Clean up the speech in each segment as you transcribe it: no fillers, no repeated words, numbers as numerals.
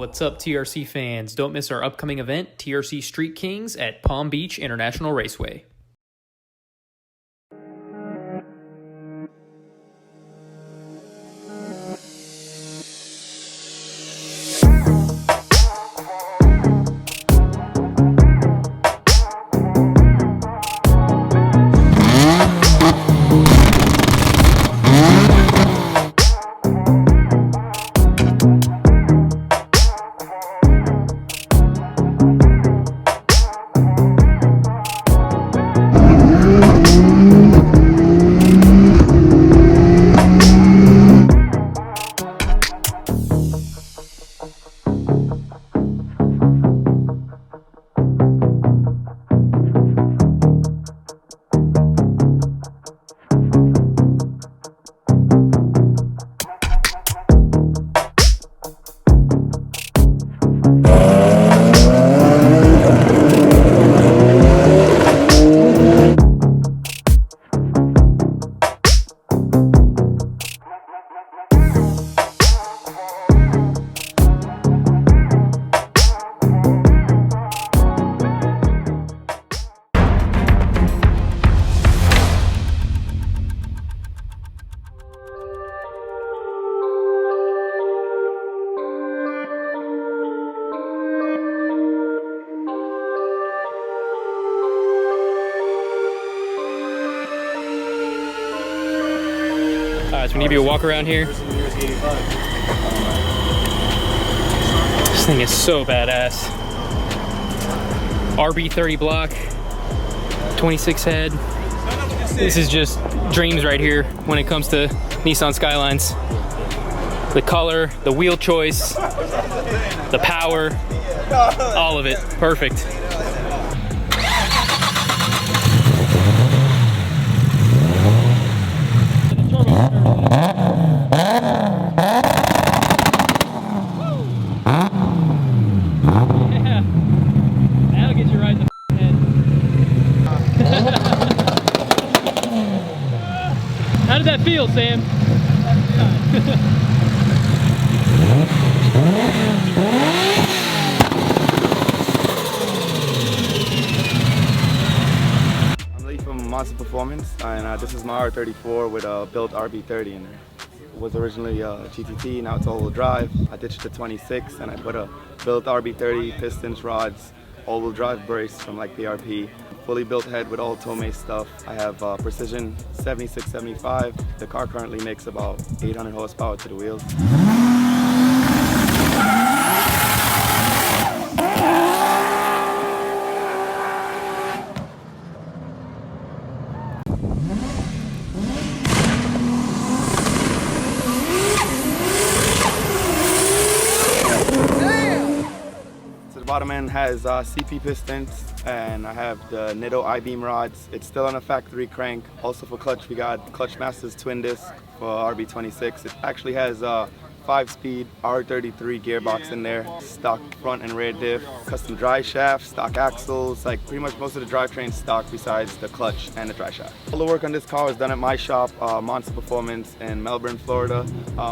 What's up, TRC fans? Don't miss our upcoming event, TRC Street Kings at Palm Beach International Raceway. Alright, so we give you a walk around here. This thing is so badass. RB30 block, 26 head. This is just dreams right here when it comes to Nissan Skylines. The color, the wheel choice, the power, all of it, perfect. How did that feel, Sam? I'm Lee from Monster Performance, and this is my R34 with a built RB30 in there. It was originally GTT, now it's all-wheel drive. I ditched the 26 and I put a built RB30, pistons, rods, all-wheel drive brace from like PRP. Fully built head with all Tomei stuff. I have precision 76-75. The car currently makes about 800 horsepower to the wheels. The bottom end has CP pistons, and I have the Nitto I-beam rods. It's still on a factory crank. Also for clutch, we got Clutch Masters twin disc for RB26. It actually has a 5-speed R33 gearbox in there, stock front and rear diff, custom drive shaft, stock axles, like pretty much most of the drivetrain stock besides the clutch and the drive shaft. All the work on this car was done at my shop, Monster Performance in Melbourne, Florida.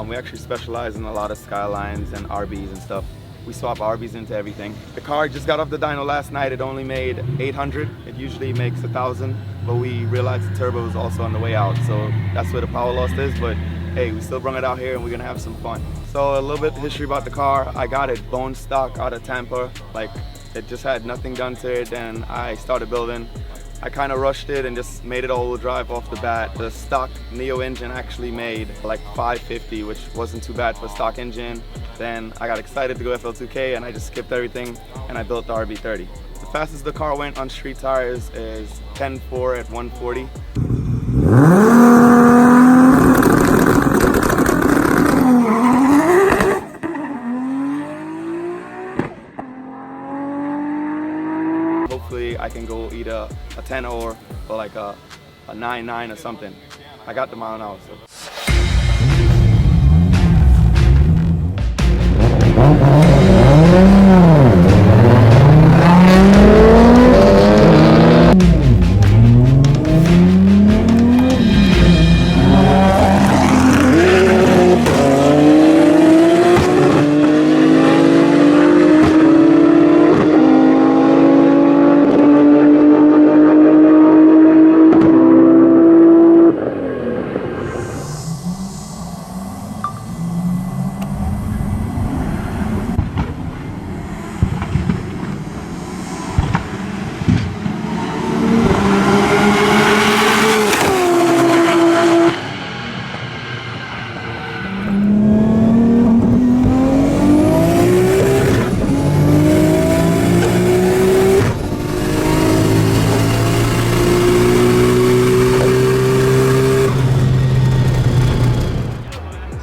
We actually specialize in a lot of Skylines and RBs and stuff. We swap RBs into everything. The car just got off the dyno last night. It only made 800. It usually makes 1,000, but we realized the turbo was also on the way out, so that's where the power loss is. But hey, we still brought it out here and we're gonna have some fun. So a little bit of history about the car. I got it bone stock out of Tampa. Like, it just had nothing done to it, and I started building. I kind of rushed it and just made it all-wheel drive off the bat. The stock Neo engine actually made like 550, which wasn't too bad for a stock engine. Then I got excited to go FL2K and I just skipped everything and I built the RB30. The fastest the car went on street tires is 10.4 at 140. Hopefully I can go either a 10 or like a 9.9 or something. I got the mile an hour, so.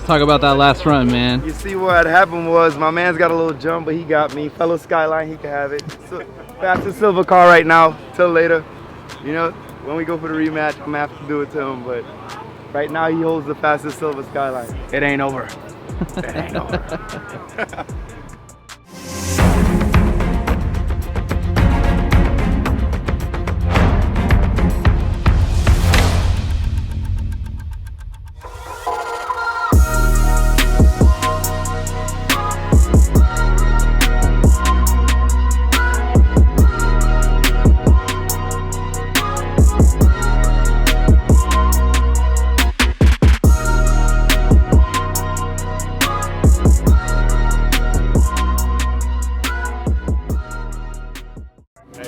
Talk about that last run, man. You see what happened was my man's got a little jump, but he got me. Fellow Skyline, he can have it. So, fastest silver car right now, till later. You know, when we go for the rematch, I'm gonna have to do it to him, but right now he holds the fastest silver Skyline. It ain't over. It ain't over.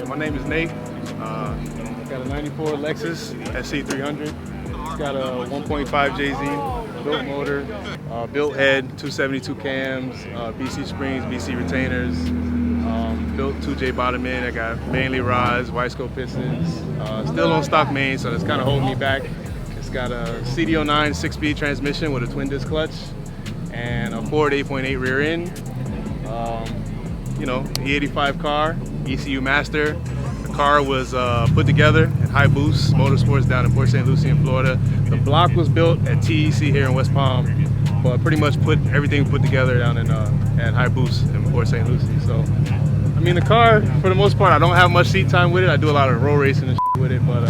My name is Nate. Got a 94 Lexus SC300. It's got a 1.5 JZ built motor, built head, 272 cams, BC springs, BC retainers, built 2J bottom end. I got mainly rods, wide scope pistons. Still on stock main, so that's kind of holding me back. It's got a CD09 6-speed transmission with a twin disc clutch and a Ford 8.8 rear end. You know, E85 car, ECU master. The car was put together at High Boost Motorsports down in Port St. Lucie in Florida. The block was built at TEC here in West Palm, but pretty much everything put together down in at High Boost in Port St. Lucie. So, I mean, the car, for the most part, I don't have much seat time with it. I do a lot of road racing and shit with it, but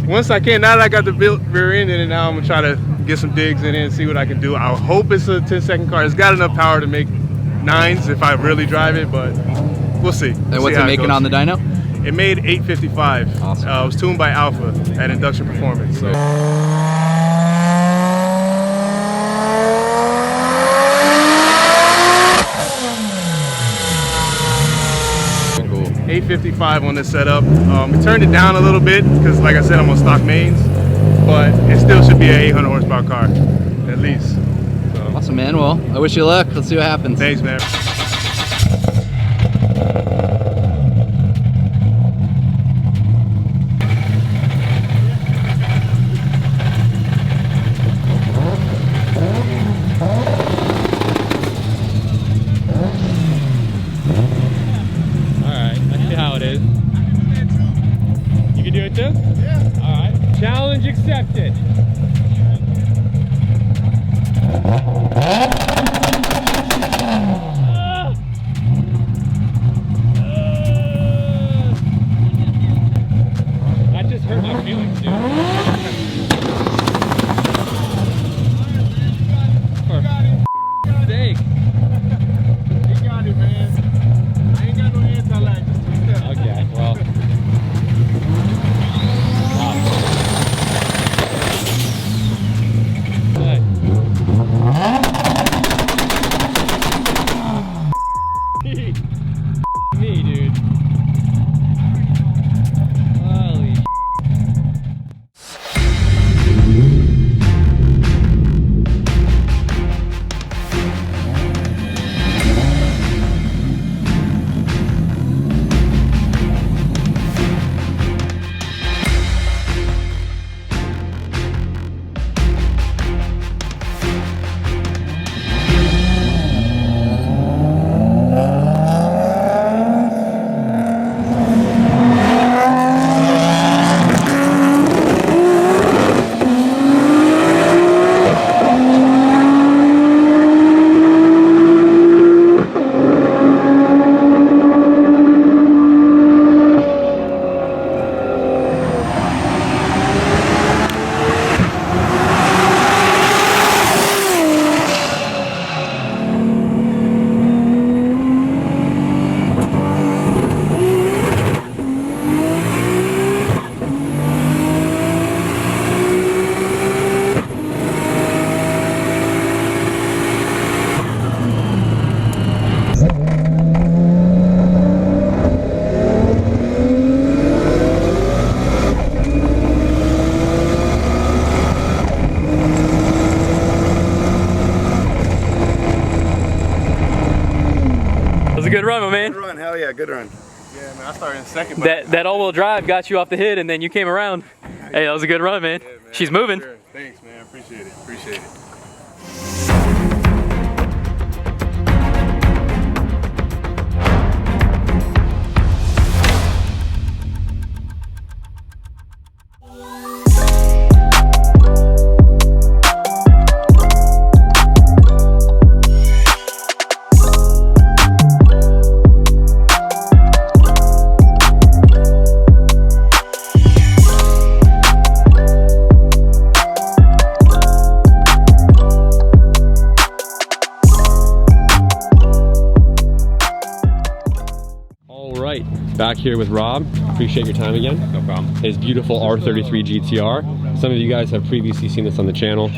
once I can, now that I got the built rear end in it, now I'm gonna try to get some digs in it and see what I can do. I hope it's a 10-second car. It's got enough power to make 9s if I really drive it, but we'll see. And what's it making on the dyno? It made 855. Awesome. It was tuned by Alpha at Induction Performance. So. Cool. 855 on this setup. We turned it down a little bit because, like I said, I'm on stock mains, but it still should be an 800 horsepower car, at least. So. Awesome, man. Well, I wish you luck. Let's see what happens. Thanks, man. You can do it too? Yeah. All right. Challenge accepted. That just hurt my feelings, dude. For f***ing sake. You got it, man. I ain't got no anti-lag. Okay, well. Me, dude. Holy a good run, my man. Good run, hell yeah, good run. Yeah, man, I started in second. That all-wheel drive got you off the hit, and then you came around. Hey, that was a good run, man. Yeah, man. She's moving. Sure. Thanks, man. Appreciate it. Appreciate it. Back here with Rob. Appreciate your time again. No problem. His beautiful R33 GTR. Some of you guys have previously seen this on the channel.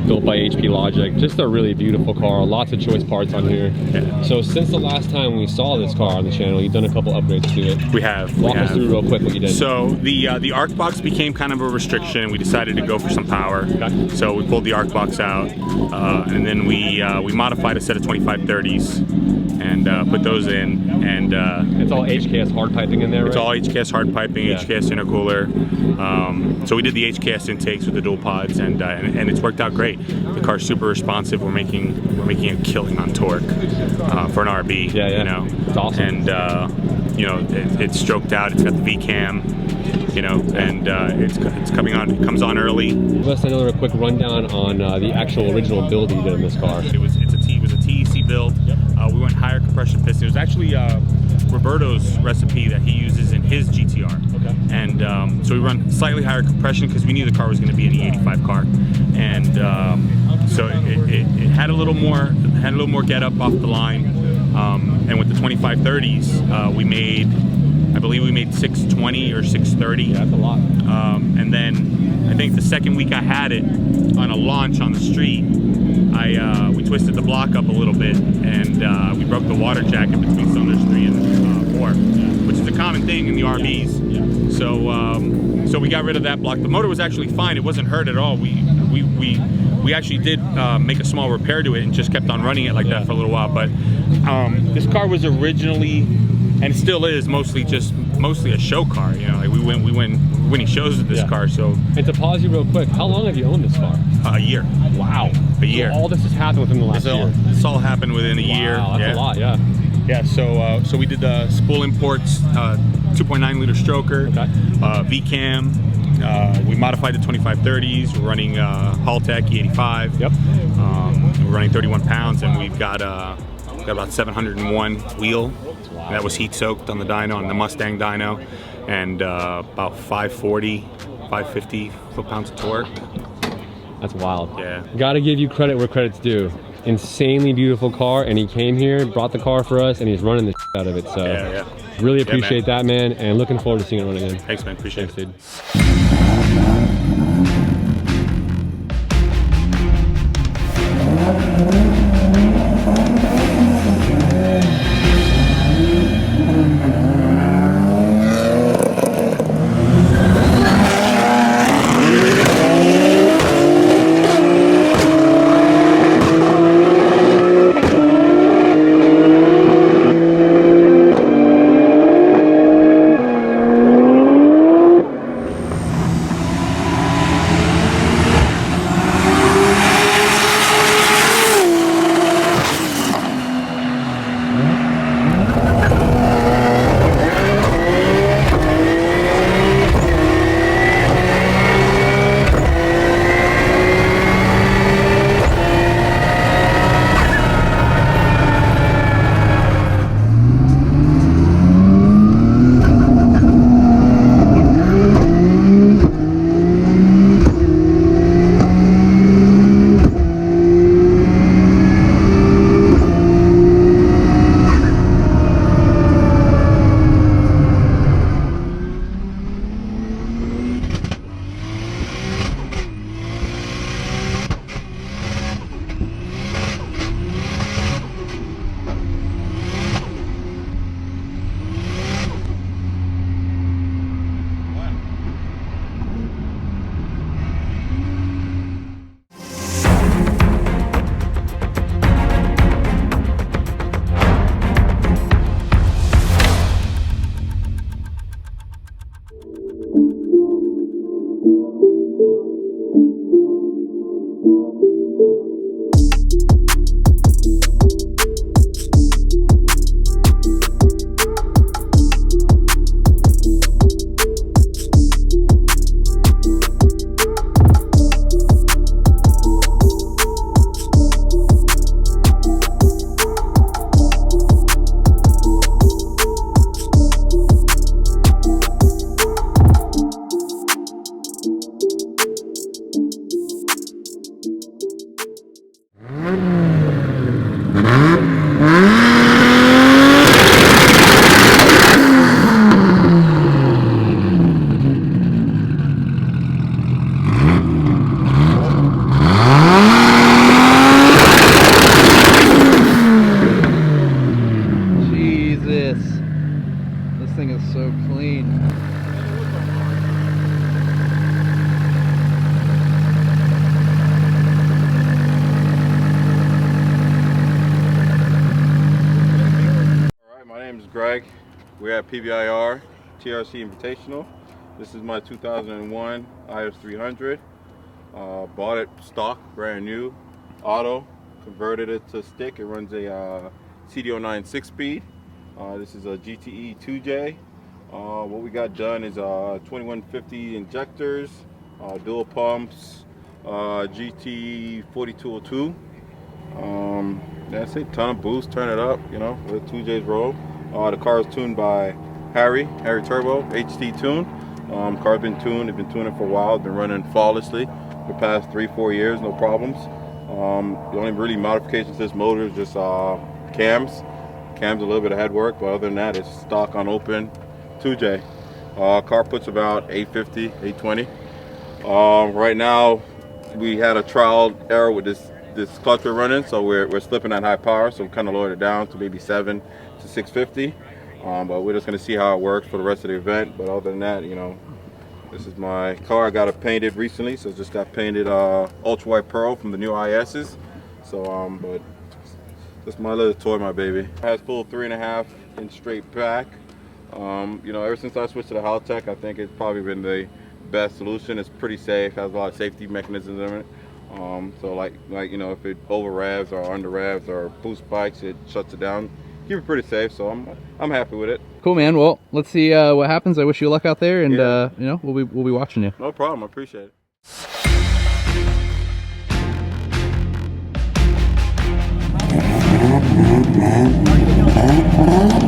Built by HP Logic. Just a really beautiful car. Lots of choice parts on here. Yeah. So since the last time we saw this car on the channel, you've done a couple upgrades to it. We have. Walk us through real quick what you did. So the ARC box became kind of a restriction. We decided to go for some power. Okay. So we pulled the ARC box out, and then we modified a set of 2530s and put those in. And it's all HKS hard piping in there, right? It's all HKS hard piping, yeah. HKS intercooler. So we did the HKS intakes with the dual pods, and it's worked out great. The car's super responsive. We're making a killing on torque for an RB. Yeah, yeah. You know, it's awesome. And you know, it's stroked out. It's got the V cam. You know, and it's coming on. It comes on early. Give us another quick rundown on the actual original build you did in this car. It was a TEC build. Yep. We went higher compression piston. It was actually Roberto's recipe that he uses in his GTR. Okay. And so we run slightly higher compression because we knew the car was going to be an E85 car, and so it had a little more get up off the line. And with the 2530s, we made, I believe we made 620 or 630. Yeah, that's a lot. And then I think the second week I had it on a launch on the street, we twisted the block up a little bit, and we broke the water jacket between cylinders 3 and 4, which is a common thing in the RBs. So so we got rid of that block. The motor was actually fine. It wasn't hurt at all. We actually did make a small repair to it and just kept on running it like that for a little while. But this car was originally, and it still is, mostly a show car. You know, like we win winning shows with this car. So, and to pause you real quick, how long have you owned this car? A year. Wow. A year. So all this has happened within the last year. This all happened within a year. Wow, that's a lot. Yeah. Yeah. So we did the spool imports, 2.9 liter stroker, okay. V cam. We modified the 2530s. We're running Haltech E85. Yep. We're running 31 pounds, and we've got about 701 wheel. Wow. That was heat soaked on the dyno, on the Mustang dyno, and about 540, 550 foot-pounds of torque. That's wild. Yeah. Gotta give you credit where credit's due. Insanely beautiful car, and he came here, brought the car for us, and he's running the shit out of it. So yeah. Really appreciate that, man, and looking forward to seeing it run again. Thanks, man. Appreciate it. Dude. Greg. We're at PBIR TRC Invitational. This is my 2001 IS300. Bought it stock, brand new, auto. Converted it to stick. It runs a CD09 6-speed. This is a GTE 2J. What we got done is 2150 injectors, dual pumps, GT 4202. That's it. Ton of boost. Turn it up. You know, with 2J's roll. The car is tuned by Harry Turbo HT tune. Car's been tuned. They've been tuning for a while. Been running flawlessly for the past 3-4 years. No problems. The only really modifications to this motor is just cams. Cams a little bit of head work, but other than that, it's stock on open 2J. Car puts about 850, 820. Right now, we had a trial error with this clutch we're running, so we're slipping at high power, so we kind of lowered it down to maybe 7 to 650. But we're just going to see how it works for the rest of the event. But other than that, you know, this is my car. I got it painted recently, so just got painted ultra white pearl from the new IS's. So, but that's my little toy, my baby. It has full 3.5-inch straight back. You know, ever since I switched to the Haltech, I think it's probably been the best solution. It's pretty safe, has a lot of safety mechanisms in it. So like you know, if it over revs or under revs or boost spikes, it shuts it down. Keep it pretty safe, so I'm happy with it. Cool, man. Well, let's see what happens. I wish you luck out there, and you know, we'll be watching you. No problem. I appreciate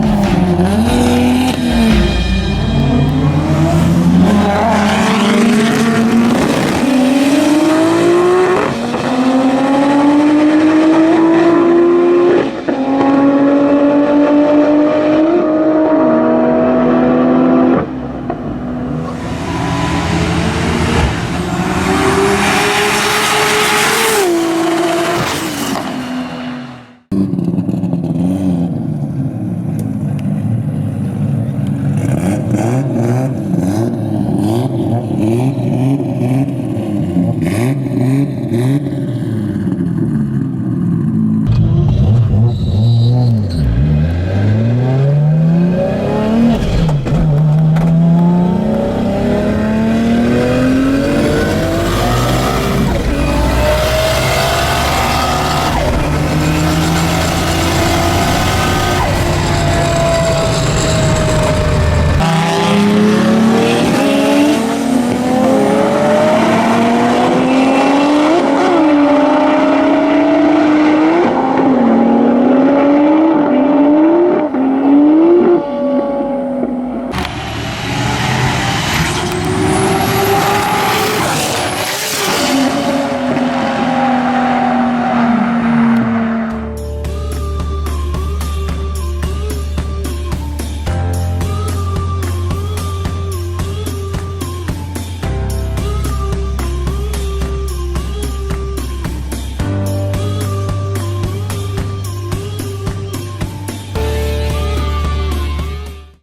it.